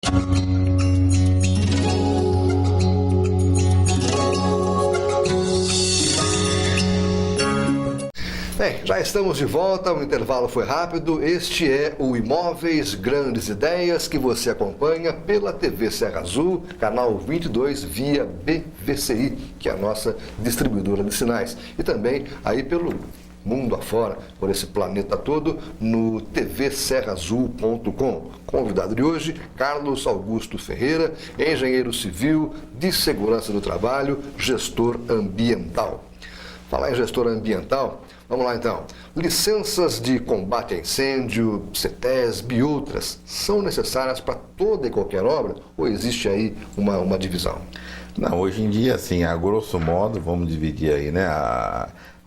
Bem, já estamos de volta, o intervalo foi rápido. Este é o Imóveis Grandes Ideias, que você acompanha pela TV Serra Azul, canal 22, via BVCI, que é a nossa distribuidora de sinais. E também aí pelo mundo afora, por esse planeta todo, no tvserraazul.com. Convidado de hoje, Carlos Augusto Ferreira, engenheiro civil, de segurança do trabalho, gestor ambiental. Falar em gestor ambiental, vamos lá então. Licenças de combate a incêndio, CETESB e outras, são necessárias para toda e qualquer obra ou existe aí uma divisão? Não, hoje em dia, assim, a grosso modo, vamos dividir aí, né,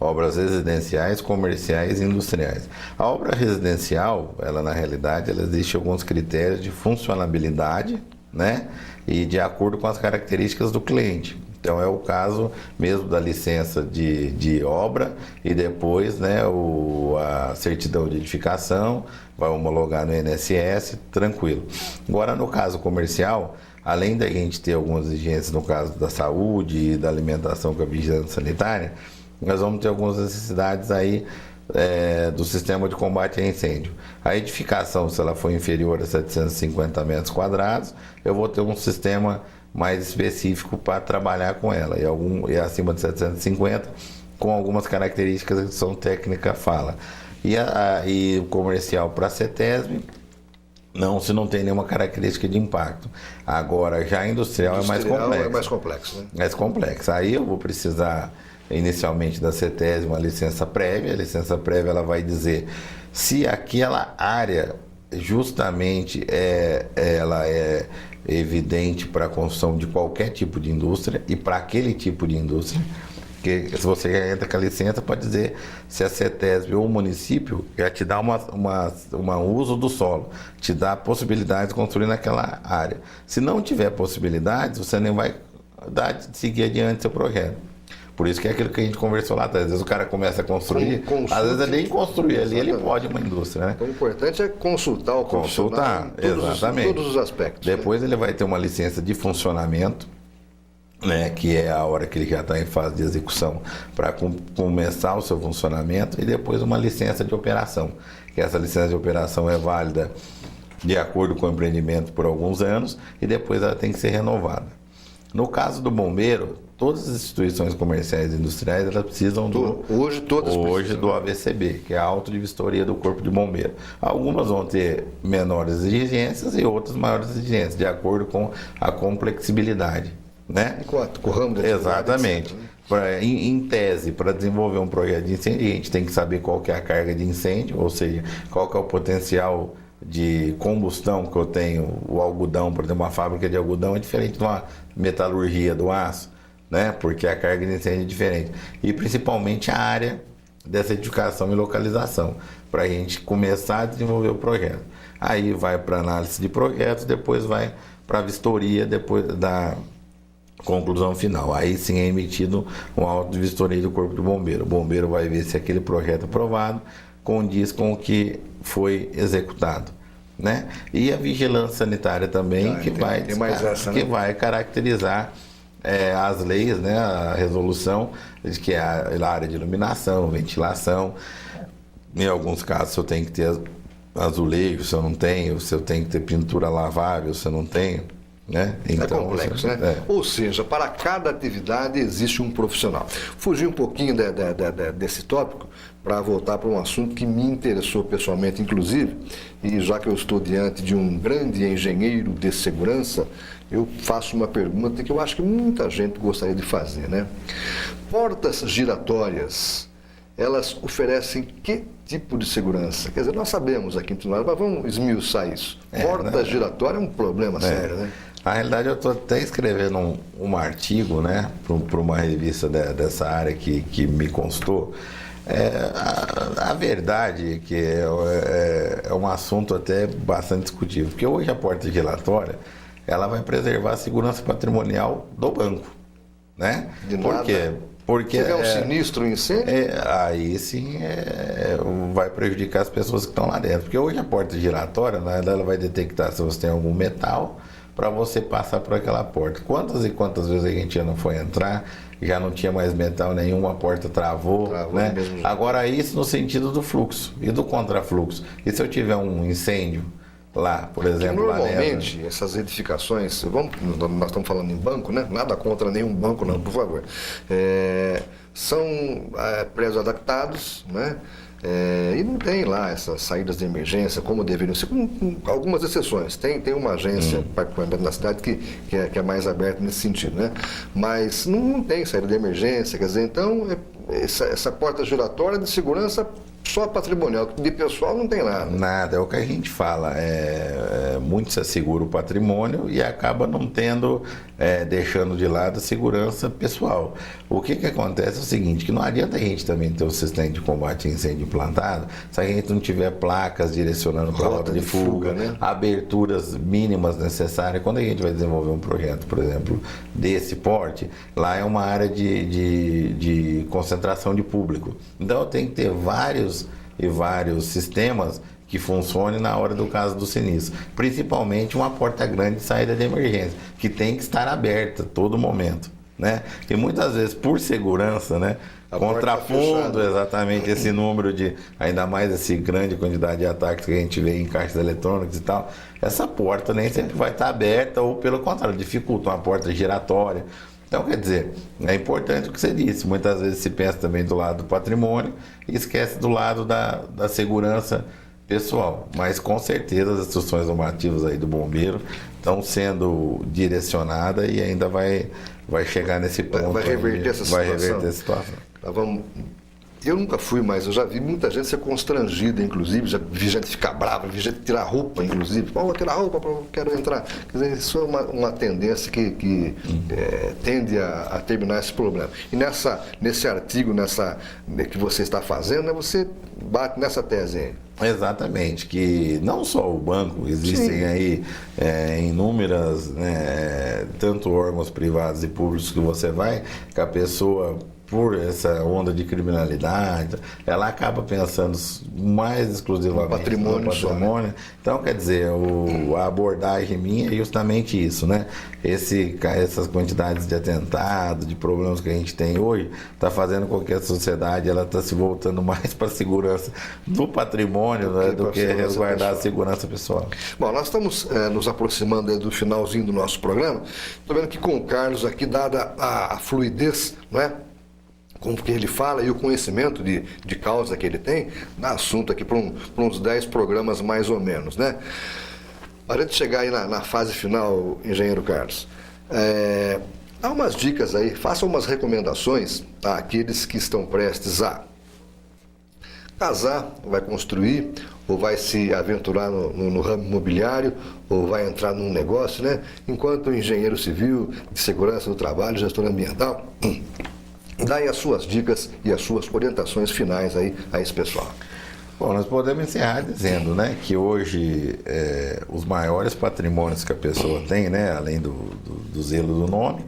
obras residenciais, comerciais e industriais. A obra residencial, ela na realidade, ela existe alguns critérios de funcionabilidade, né, e de acordo com as características do cliente. Então é o caso mesmo da licença de obra e depois, né, a certidão de edificação, vai homologar no INSS, tranquilo. Agora no caso comercial, além da gente ter algumas exigências no caso da saúde e da alimentação com a vigilância sanitária, nós vamos ter algumas necessidades aí do sistema de combate a incêndio. A edificação, se ela for inferior a 750 metros quadrados, eu vou ter um sistema mais específico para trabalhar com ela, e acima de 750, com algumas características que são técnica fala. E o comercial para CETESB, não, se não tem nenhuma característica de impacto. Agora, já industrial é mais complexo. É mais complexo, né? Mais complexo. Aí eu vou precisar, inicialmente, da CETESB, uma licença prévia. A licença prévia ela vai dizer se aquela área justamente ela é evidente para a construção de qualquer tipo de indústria e para aquele tipo de indústria. Porque se você entra com a licença, pode dizer se a CETESB ou o município já te dá um uso do solo, te dá a possibilidade de construir naquela área. Se não tiver possibilidades, você nem vai dar de seguir adiante seu projeto. Por isso que é aquilo que a gente conversou lá atrás. Às vezes o cara começa a construir, às vezes ele nem construir ali, ele pode uma indústria, né? Então o importante é consultar o profissional em todos os aspectos. Depois ele vai ter uma licença de funcionamento, né, que é a hora que ele já está em fase de execução para começar o seu funcionamento, e depois uma licença de operação, que essa licença de operação é válida de acordo com o empreendimento por alguns anos e depois ela tem que ser renovada. No caso do bombeiro, todas as instituições comerciais e industriais elas precisam hoje do AVCB, que é a auto de vistoria do Corpo de Bombeiro. Algumas vão ter menores exigências e outras maiores exigências, de acordo com a complexibilidade, né? Com o ramo da Exatamente. Em tese, para desenvolver um projeto de incêndio, a gente tem que saber qual que é a carga de incêndio, ou seja, qual que é o potencial de combustão que eu tenho. O algodão, por exemplo, uma fábrica de algodão é diferente de uma metalurgia do aço, né? Porque a carga de incêndio é diferente. E principalmente a área dessa edificação e localização, para a gente começar a desenvolver o projeto. Aí vai para análise de projetos, depois vai para vistoria, depois da conclusão final. Aí sim é emitido um auto de vistoria do Corpo de Bombeiro. O bombeiro vai ver se aquele projeto aprovado condiz com o que foi executado, né? E a vigilância sanitária também, vai caracterizar as leis, né? A resolução, de que é a área de iluminação, ventilação. Em alguns casos eu tenho que ter azulejo, se eu não tenho, se eu tenho que ter pintura lavável, se eu não tenho, né? Então, é complexo, né? Ou seja, para cada atividade existe um profissional. Fugir um pouquinho desse tópico para voltar para um assunto que me interessou pessoalmente, inclusive, e já que eu estou diante de um grande engenheiro de segurança, eu faço uma pergunta que eu acho que muita gente gostaria de fazer, né? Portas giratórias, elas oferecem que tipo de segurança? Quer dizer, nós sabemos aqui em nós, mas vamos esmiuçar isso. Porta giratória é um problema sério, né? Na realidade, eu estou até escrevendo um artigo, né, para uma revista dessa área que me constou. A verdade é que é um assunto até bastante discutível, porque hoje a porta giratória ela vai preservar a segurança patrimonial do banco, né? Por quê? Porque se tiver um sinistro, um incêndio... aí sim vai prejudicar as pessoas que estão lá dentro. Porque hoje a porta giratória, né, ela vai detectar se você tem algum metal para você passar por aquela porta. Quantas e quantas vezes a gente já não foi entrar, já não tinha mais metal nenhum, a porta travou, né? Agora isso no sentido do fluxo e do contrafluxo. E se eu tiver um incêndio lá, por exemplo, normalmente, essas edificações, nós estamos falando em banco, né? Nada contra nenhum banco, não, por favor. São prédios adaptados, né? E não tem lá essas saídas de emergência como deveriam ser, com algumas exceções. Tem uma agência, particularmente na cidade, que é mais aberta nesse sentido, né? Mas não tem saída de emergência, quer dizer, então, essa porta giratória de segurança só patrimonial, de pessoal não tem nada. Nada, é o que a gente fala. Muito se assegura o patrimônio e acaba não tendo, deixando de lado a segurança pessoal. O que acontece é o seguinte, que não adianta a gente também ter um sistema de combate a incêndio implantado se a gente não tiver placas direcionando para a rota de fuga, né? Aberturas mínimas necessárias. Quando a gente vai desenvolver um projeto, por exemplo, desse porte, lá é uma área de concentração de público. Então tem que ter vários sistemas que funcionem na hora do caso do sinistro. Principalmente uma porta grande de saída de emergência, que tem que estar aberta a todo momento, né? E muitas vezes, por segurança, né, contrapondo exatamente esse número de, ainda mais essa grande quantidade de ataques que a gente vê em caixas eletrônicos e tal, essa porta nem sempre vai estar aberta, ou pelo contrário, dificulta uma porta giratória. Então, quer dizer, é importante o que você disse. Muitas vezes se pensa também do lado do patrimônio e esquece do lado da segurança pessoal. Mas, com certeza, as instruções normativas aí do bombeiro estão sendo direcionadas e ainda vai chegar nesse ponto. Vai reverter essa situação. Vai reverter a situação. Eu nunca fui, mas eu já vi muita gente ser constrangida, inclusive, já vi gente ficar brava, vi gente tirar roupa, inclusive. Vou tirar roupa, quero entrar. Quer dizer, isso é uma tendência que tende a terminar esse problema. E nesse artigo que você está fazendo, você bate nessa tese aí. Exatamente, que não só o banco, existem aí inúmeras, né, tanto órgãos privados e públicos que você vai, que a pessoa, por essa onda de criminalidade, ela acaba pensando mais exclusivamente no patrimônio. Né? Então, quer dizer, a abordagem minha é justamente isso, né? Essas quantidades de atentados, de problemas que a gente tem hoje, está fazendo com que a sociedade está se voltando mais para a segurança do patrimônio, né, do que resguardar a segurança pessoal. Bom, nós estamos nos aproximando do finalzinho do nosso programa. Estou vendo que com o Carlos aqui, dada a fluidez, não é? Com o que ele fala e o conhecimento de causa que ele tem, dá assunto aqui para uns 10 programas mais ou menos, né? Para de chegar aí na fase final, engenheiro Carlos, dá umas dicas aí, faça umas recomendações àqueles que estão prestes a casar, vai construir, ou vai se aventurar no ramo imobiliário, ou vai entrar num negócio, né? Enquanto engenheiro civil, de segurança do trabalho, gestor ambiental, dá aí as suas dicas e as suas orientações finais aí a esse pessoal. Bom, nós podemos encerrar dizendo, né, que hoje os maiores patrimônios que a pessoa tem, né, além do zelo do nome,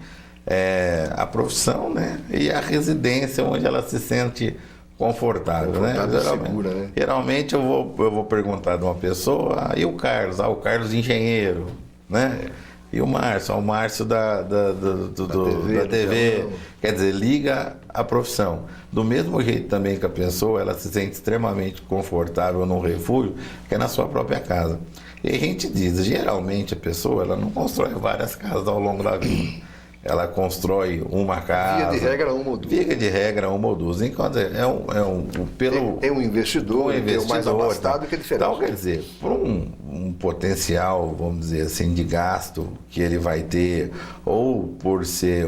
a profissão, né, e a residência onde ela se sente confortável, né? Segura, né? Geralmente eu vou perguntar de uma pessoa, e o Carlos? O Carlos engenheiro, né? E o Márcio da TV. Quer dizer, liga a profissão. Do mesmo jeito também que a pessoa, ela se sente extremamente confortável num refúgio, que é na sua própria casa. E a gente diz, geralmente a pessoa, ela não constrói várias casas ao longo da vida. Ela constrói uma casa. Via de regra, uma ou duas. Via de regra, uma ou duas. Enquanto tem um investidor, tem o mais abastado que é diferente. Então, quer dizer, por um potencial, vamos dizer assim, de gasto que ele vai ter, ou por ser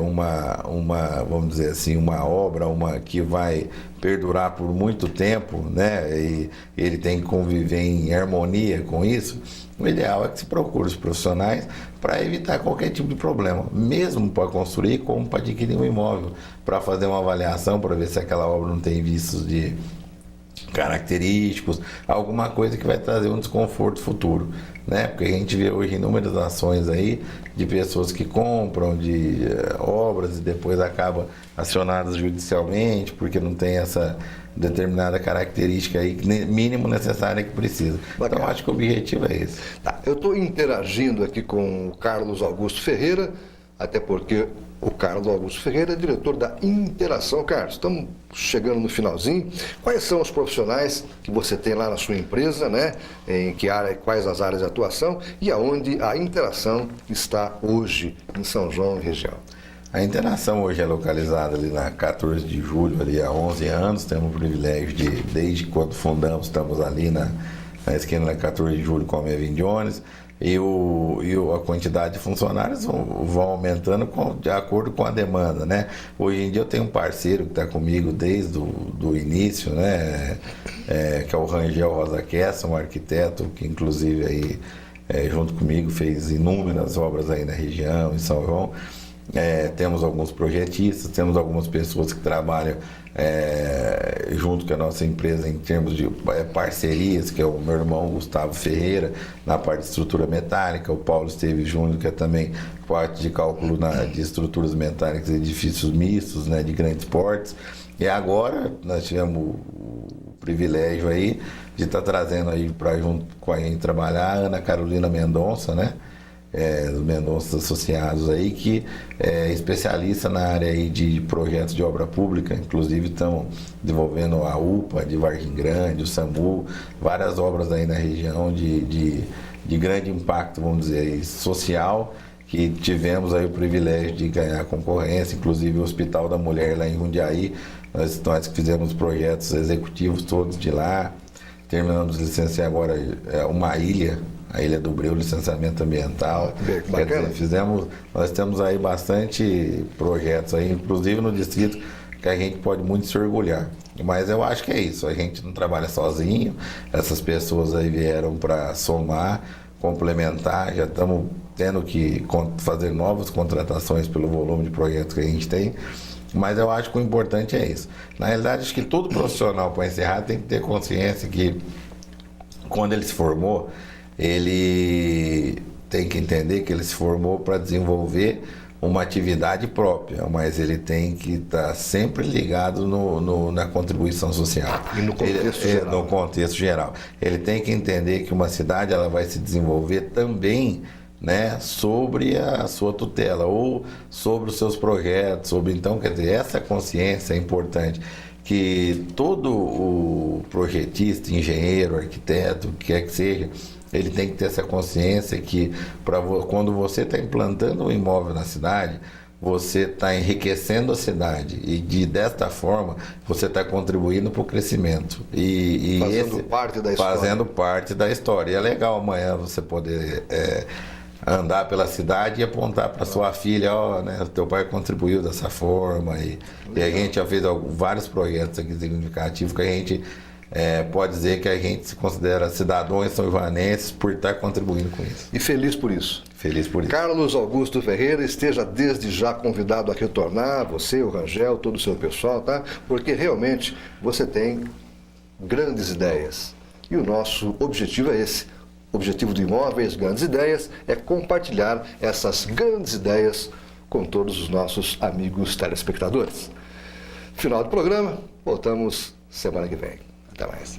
vamos dizer assim, uma obra, que vai perdurar por muito tempo, né? E ele tem que conviver em harmonia com isso. O ideal é que se procure os profissionais para evitar qualquer tipo de problema, mesmo para construir como para adquirir um imóvel, para fazer uma avaliação, para ver se aquela obra não tem vícios característicos, alguma coisa que vai trazer um desconforto futuro, né? Porque a gente vê hoje inúmeras ações aí de pessoas que compram de obras e depois acabam acionadas judicialmente porque não tem essa determinada característica aí mínimo necessária que precisa. Bacana. Então acho que o objetivo é esse. Tá, eu estou interagindo aqui com o Carlos Augusto Ferreira, até porque o Carlos Augusto Ferreira é diretor da Interação. Carlos, estamos chegando no finalzinho. Quais são os profissionais que você tem lá na sua empresa, né? Em que área, quais as áreas de atuação e aonde a Interação está hoje em São João e região? A Interação hoje é localizada ali na 14 de julho, ali há 11 anos. Temos o privilégio de, desde quando fundamos, estamos ali na esquina da 14 de julho com a Mevin Jones. E a quantidade de funcionários vão aumentando de acordo com a demanda, né? Hoje em dia eu tenho um parceiro que está comigo desde o início, né? Que é o Rangel Rosa Kessa, um arquiteto que inclusive aí, junto comigo fez inúmeras obras aí na região, em São João. Temos alguns projetistas, temos algumas pessoas que trabalham junto com a nossa empresa em termos de parcerias, que é o meu irmão Gustavo Ferreira, na parte de estrutura metálica, o Paulo Esteves Júnior, que é também parte de cálculo de estruturas metálicas e edifícios mistos, né, de grandes portes. E agora nós tivemos o privilégio aí de estar trazendo aí para junto com a gente trabalhar a Ana Carolina Mendonça, né? Dos Mendonças Associados aí, que é especialista na área aí de projetos de obra pública, inclusive estão desenvolvendo a UPA de Vargem Grande, o SAMU, várias obras aí na região de grande impacto, vamos dizer aí, social, que tivemos aí o privilégio de ganhar concorrência, inclusive o Hospital da Mulher lá em Jundiaí, nós fizemos projetos executivos todos de lá, terminamos de licenciar agora uma ilha, a Ilha do Breu, licenciamento ambiental. Bacana. Nós temos aí bastante projetos aí, inclusive no distrito, que a gente pode muito se orgulhar. Mas eu acho que é isso, a gente não trabalha sozinho, essas pessoas aí vieram para somar, complementar, já estamos tendo que fazer novas contratações pelo volume de projetos que a gente tem. Mas eu acho que o importante é isso. Na realidade, acho que todo profissional, para encerrar, tem que ter consciência que quando ele se formou, ele tem que entender que ele se formou para desenvolver uma atividade própria, mas ele tem que estar sempre ligado na contribuição social. E no contexto geral. No contexto geral. Ele tem que entender que uma cidade ela vai se desenvolver também, né, sobre a sua tutela ou sobre os seus projetos. Então, quer dizer, essa consciência é importante. Que todo o projetista, engenheiro, arquiteto, que quer que seja, ele tem que ter essa consciência que quando você está implantando um imóvel na cidade, você está enriquecendo a cidade e desta forma você está contribuindo para o crescimento. Fazendo parte da história. E é legal amanhã você poder andar pela cidade e apontar para sua filha, né, teu pai contribuiu dessa forma. E a gente já fez vários projetos aqui significativos que a gente pode dizer que a gente se considera cidadãos são-joanenses por estar contribuindo com isso. E feliz por isso. Feliz por isso. Carlos Augusto Ferreira, esteja desde já convidado a retornar, você, o Rangel, todo o seu pessoal, tá? Porque realmente você tem grandes ideias. E o nosso objetivo é esse. O objetivo do Imóveis Grandes Ideias é compartilhar essas grandes ideias com todos os nossos amigos telespectadores. Final do programa, voltamos semana que vem. Até mais.